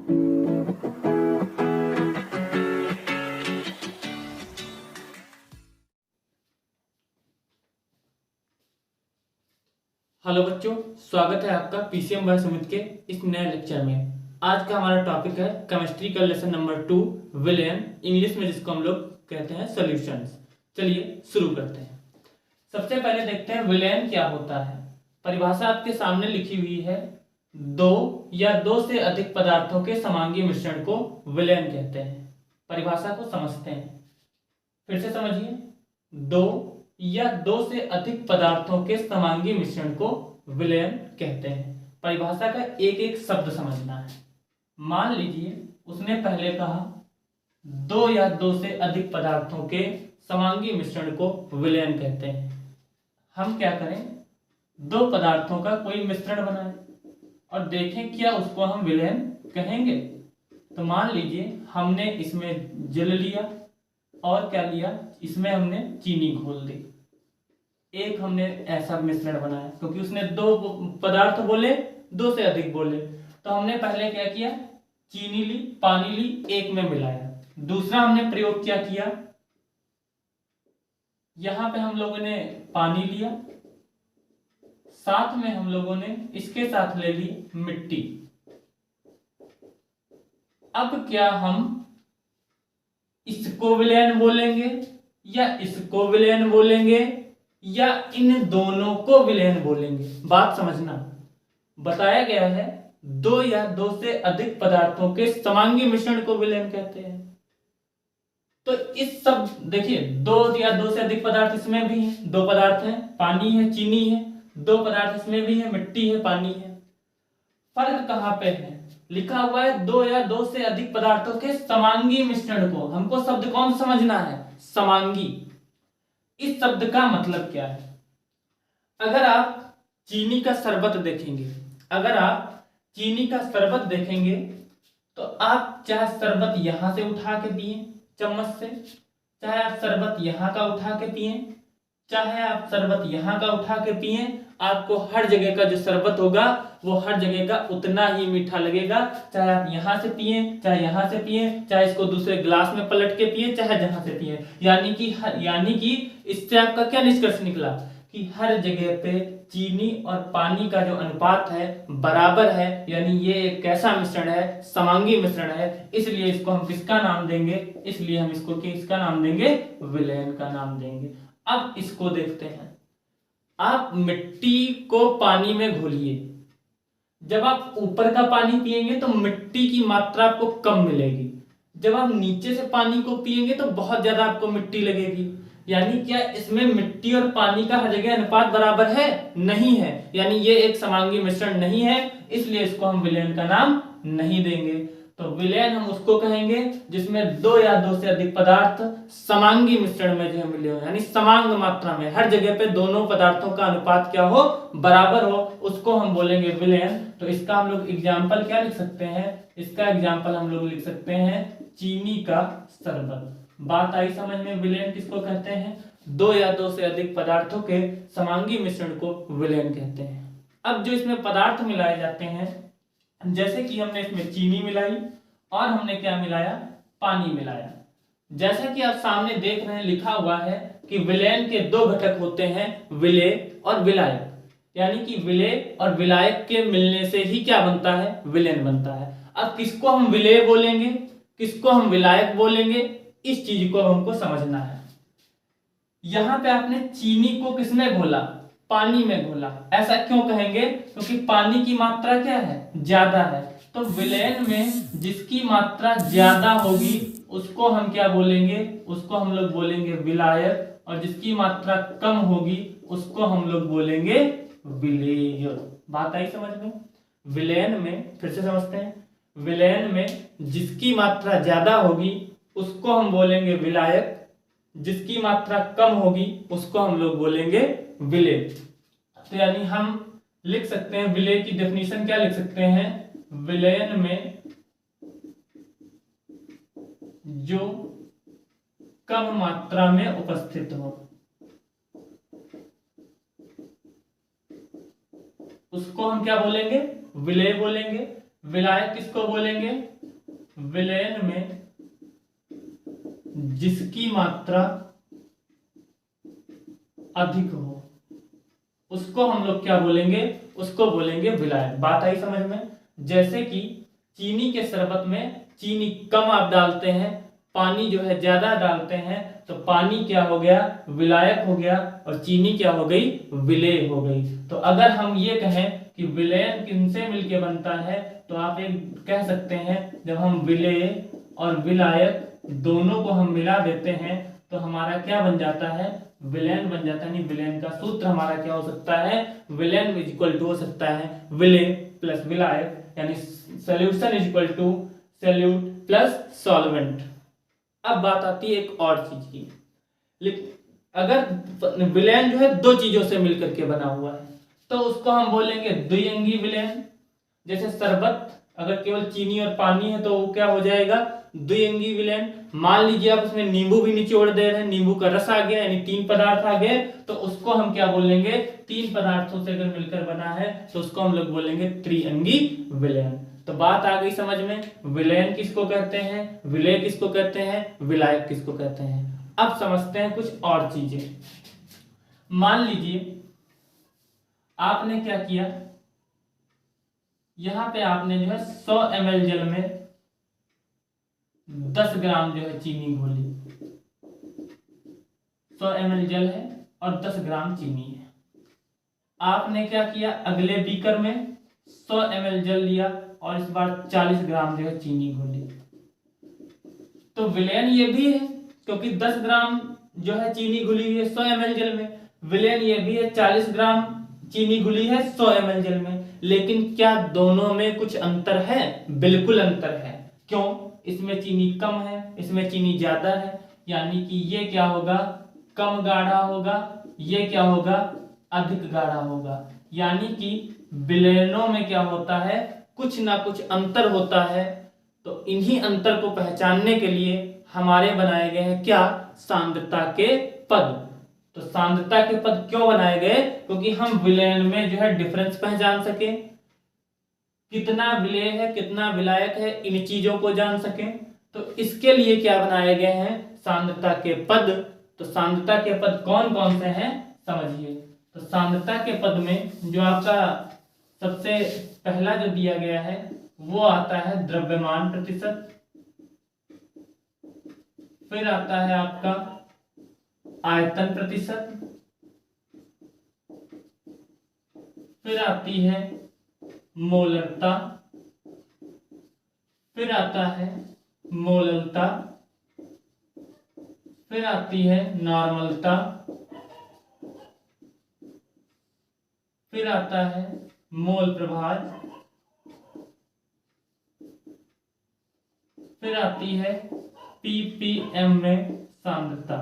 Hello बच्चों, स्वागत है आपका पीसीएम बाय सुमित के इस नए लेक्चर में। आज का हमारा टॉपिक है केमिस्ट्री का लेसन नंबर 2 विलेन, इंग्लिश में जिसको हम लोग कहते हैं सॉल्यूशंस। चलिए शुरू करते हैं। सबसे पहले देखते हैं विलेन क्या होता है। परिभाषा आपके सामने लिखी हुई है, दो या दो से अधिक पदार्थों के समांगी मिश्रण को विलेन कहते हैं। परिभाषा को समझते हैं, फिर से समझिए। दो या दो से अधिक पदार्थों के समांगी मिश्रण को विलयन कहते हैं। परिभाषा का एक एक शब्द समझना है। मान लीजिए उसने पहले कहा दो या दो से अधिक पदार्थों के समांगी मिश्रण को विलयन कहते हैं। हम क्या करें, दो पदार्थों का कोई मिश्रण बनाएं और देखें क्या उसको हम विलयन कहेंगे। तो मान लीजिए हमने इसमें जल लिया और क्या लिया, इसमें हमने चीनी घोल दी। एक हमने ऐसा मिश्रण बनाया, क्योंकि उसने दो पदार्थ बोले, दो से अधिक बोले, तो हमने पहले क्या किया, चीनी ली, पानी ली, एक में मिलाया। दूसरा हमने प्रयोग क्या किया, यहां पे हम लोगों ने पानी लिया, साथ में हम लोगों ने इसके साथ ले ली मिट्टी। अब क्या हम इसको विलयन बोलेंगे या इसको विलयन बोलेंगे या इन दोनों को विलयन बोलेंगे। बात समझना, बताया गया है दो या दो से अधिक पदार्थों के समांगी मिश्रण को विलयन कहते हैं। तो इस सब देखिए, दो या दो से अधिक पदार्थ इसमें भी है, दो पदार्थ हैं, पानी है, चीनी है, दो पदार्थ इसमें भी है, मिट्टी है, पानी है। फर्क कहां पे है, लिखा हुआ है दो या दो से अधिक पदार्थों के समांगी मिश्रण को। हमको शब्द कौन समझना है, समांगी। इस शब्द का मतलब क्या है, अगर आप चीनी का शरबत देखेंगे, अगर आप चीनी का शरबत देखेंगे तो आप चाहे शरबत यहां से उठा के पिए चम्मच से, चाहे आप शरबत यहां का उठा के पिए, चाहे आप शरबत यहां का उठा के पिए, आपको हर जगह का जो शरबत होगा वो हर जगह का उतना ही मीठा लगेगा। चाहे आप यहां से पिए, चाहे यहां से पिए, चाहे इसको दूसरे गिलास में पलट के पिए, चाहे जहां से पिए। यानी कि इससे आपका क्या निष्कर्ष निकला कि हर जगह पे चीनी और पानी का जो अनुपात है बराबर है। यानी ये एक कैसा मिश्रण है, समांगी मिश्रण है। इसलिए इसको हम किसका नाम देंगे, इसलिए हम इसको किसका नाम देंगे, विलयन का नाम देंगे। अब इसको देखते हैं। आप मिट्टी को पानी में घोलिए, जब आप ऊपर का पानी पिएंगे तो मिट्टी की मात्रा आपको कम मिलेगी, जब आप नीचे से पानी को पिएंगे तो बहुत ज्यादा आपको मिट्टी लगेगी। यानी क्या इसमें मिट्टी और पानी का हर जगह अनुपात बराबर है, नहीं है। यानी ये एक समांगी मिश्रण नहीं है, इसलिए इसको हम विलयन का नाम नहीं देंगे। तो विलयन हम उसको कहेंगे जिसमें दो या दो से अधिक पदार्थ समांगी मिश्रण में जो मिले हो, यानी समांग मात्रा में, हर जगह पे दोनों पदार्थों का अनुपात क्या हो, बराबर हो, उसको हम बोलेंगे विलयन। तो इसका हम लोग एग्जाम्पल क्या लिख सकते हैं, इसका एग्जाम्पल हम लोग लिख सकते हैं चीनी का शरबत। बात आई समझ में, विलयन किसको कहते हैं, दो या दो से अधिक पदार्थों के समांगी मिश्रण को विलयन कहते हैं। अब जो इसमें पदार्थ मिलाए जाते हैं, जैसे कि हमने इसमें चीनी मिलाई और हमने क्या मिलाया, पानी मिलाया। जैसा कि आप सामने देख रहे हैं, लिखा हुआ है कि विलयन के दो घटक होते हैं, विलेय और विलायक। यानी कि विलेय और विलायक के मिलने से ही क्या बनता है, विलयन बनता है। अब किसको हम विलेय बोलेंगे, किसको हम विलायक बोलेंगे, इस चीज को हमको समझना है। यहां पे आपने चीनी को किसमें घोला, पानी में घोला। ऐसा क्यों कहेंगे, क्योंकि पानी की मात्रा क्या है, ज्यादा है। तो विलयन में जिसकी मात्रा ज्यादा होगी उसको हम क्या बोलेंगे, उसको हम लोग बोलेंगे विलायक, और जिसकी मात्रा कम होगी उसको हम लोग बोलेंगे विलेय। बात आई समझ में। विलयन में फिर से समझते हैं, विलयन में जिसकी मात्रा ज्यादा होगी उसको हम बोलेंगे विलायक, जिसकी मात्रा कम होगी उसको हम लोग बोलेंगे विलेय। तो यानी हम लिख सकते हैं, विलेय की डेफिनेशन क्या लिख सकते हैं, विलयन में जो कम मात्रा में उपस्थित हो उसको हम क्या बोलेंगे, विलेय बोलेंगे। विलायक किसको बोलेंगे? विलयन में जिसकी मात्रा अधिक हो उसको हम लोग क्या बोलेंगे? उसको बोलेंगे विलायक। बात आई समझ में? जैसे कि चीनी के शरबत में चीनी कम आप डालते हैं, पानी जो है ज्यादा डालते हैं, तो पानी क्या हो गया? विलायक हो गया, और चीनी क्या हो गई? विलेय हो गई। तो अगर हम ये कहें कि विलयन किनसे मिलके बनता है, तो आप एक कह सकते हैं जब हम विलेय और विलायक दोनों को हम मिला देते हैं तो हमारा क्या बन जाता है? विलयन बन जाता है। नहीं, विलयन का सूत्र हमारा क्या हो सकता है? विलयन इज इक्वल टू हो सकता है विलेय प्लस विलायक, यानी solution is equal to solute plus solvent. अब बात आती है एक और चीज की, अगर विलयन जो है दो चीजों से मिलकर के बना हुआ है तो उसको हम बोलेंगे द्विअंगी विलयन। जैसे शरबत अगर केवल चीनी और पानी है तो वो क्या हो जाएगा? द्विअंगी विलयन। मान लीजिए आप उसमें नींबू भी निचोड़ दे रहे हैं, नींबू का रस आ गया, यानी तीन पदार्थ आ गए, तो उसको हम क्या बोलेंगे? तीन पदार्थों से अगर मिलकर बना है तो उसको हम लोग बोलेंगे त्रिअंगी विलयन। तो बात आ गई समझ में? विलयन किसको कहते हैं, विलेय किसको कहते हैं, विलायक किसको कहते हैं। अब समझते हैं कुछ और चीजें। मान लीजिए आपने क्या किया, यहां पे आपने जो है 100 ml जल में 10 ग्राम जो है चीनी घोली। 100 ml जल है और 10 ग्राम चीनी है। आपने क्या किया, अगले बीकर में 100 ml जल लिया और इस बार 40 ग्राम जो है चीनी घोली। तो विलयन ये भी है क्योंकि 10 ग्राम जो है चीनी घुली हुई है 100 ml जल में। विलयन ये भी है, 40 ग्राम चीनी घुली है 100 ml जल में। लेकिन क्या दोनों में कुछ अंतर है? बिल्कुल अंतर है। क्यों? इसमें चीनी कम है, इसमें चीनी ज्यादा है, यानी कि ये क्या होगा? कम गाढ़ा होगा, ये क्या होगा? अधिक गाढ़ा होगा। यानी कि विलयनों में क्या होता है? कुछ ना कुछ अंतर होता है। तो इन्हीं अंतर को पहचानने के लिए हमारे बनाए गए हैं क्या? सांद्रता के पद। तो सांद्रता के पद क्यों बनाए गए? क्योंकि हम विलयन में जो है डिफरेंस पहचान सके, कितना विलेय है कितना विलायक है, इन चीजों को जान सके। तो इसके लिए क्या बनाए गए हैं? सांद्रता के पद। तो सांद्रता के पद कौन कौन से हैं समझिए। तो सांद्रता के पद में जो आपका सबसे पहला जो दिया गया है वो आता है द्रव्यमान प्रतिशत, फिर आता है आपका आयतन प्रतिशत, फिर आती है मोलरता, फिर आता है मोललता, फिर आती है नॉर्मलता, फिर आता है मोल प्रभाज, फिर आती है ppm में सांद्रता।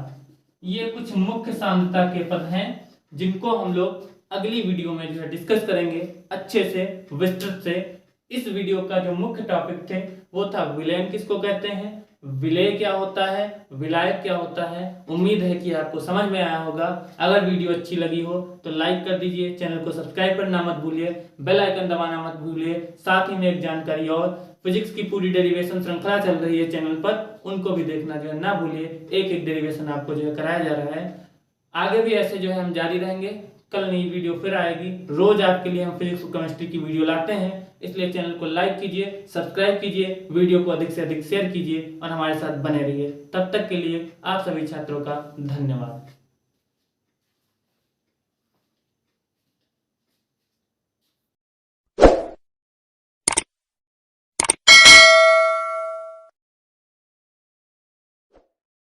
ये कुछ मुख्य सांद्रता के पद हैं जिनको हम लोग अगली वीडियो में जो है डिस्कस करेंगे अच्छे से, विस्तृत से। इस वीडियो का जो मुख्य टॉपिक थे वो था विलयन किसको कहते हैं, विलेय क्या होता है, विलायक क्या होता है। उम्मीद है कि आपको समझ में आया होगा। अगर वीडियो अच्छी लगी हो तो लाइक कर दीजिए, चैनल को सब्सक्राइब करना मत भूलिए, बेल आइकन दबाना मत भूलिए। साथ ही में एक जानकारी और, फिजिक्स की पूरी डेरिवेशन श्रृंखला चल रही है चैनल पर, उनको भी देखना जो है ना भूलिए। एक एक डेरिवेशन आपको जो है कराया जा रहा है। आगे भी ऐसे जो है हम जारी रहेंगे। कल नई वीडियो फिर आएगी। रोज आपके लिए हम फिजिक्स और केमिस्ट्री की वीडियो लाते हैं, इसलिए चैनल को लाइक कीजिए, सब्सक्राइब कीजिए, वीडियो को अधिक से अधिक शेयर कीजिए और हमारे साथ बने रहिए। तब तक के लिए आप सभी छात्रों का धन्यवाद।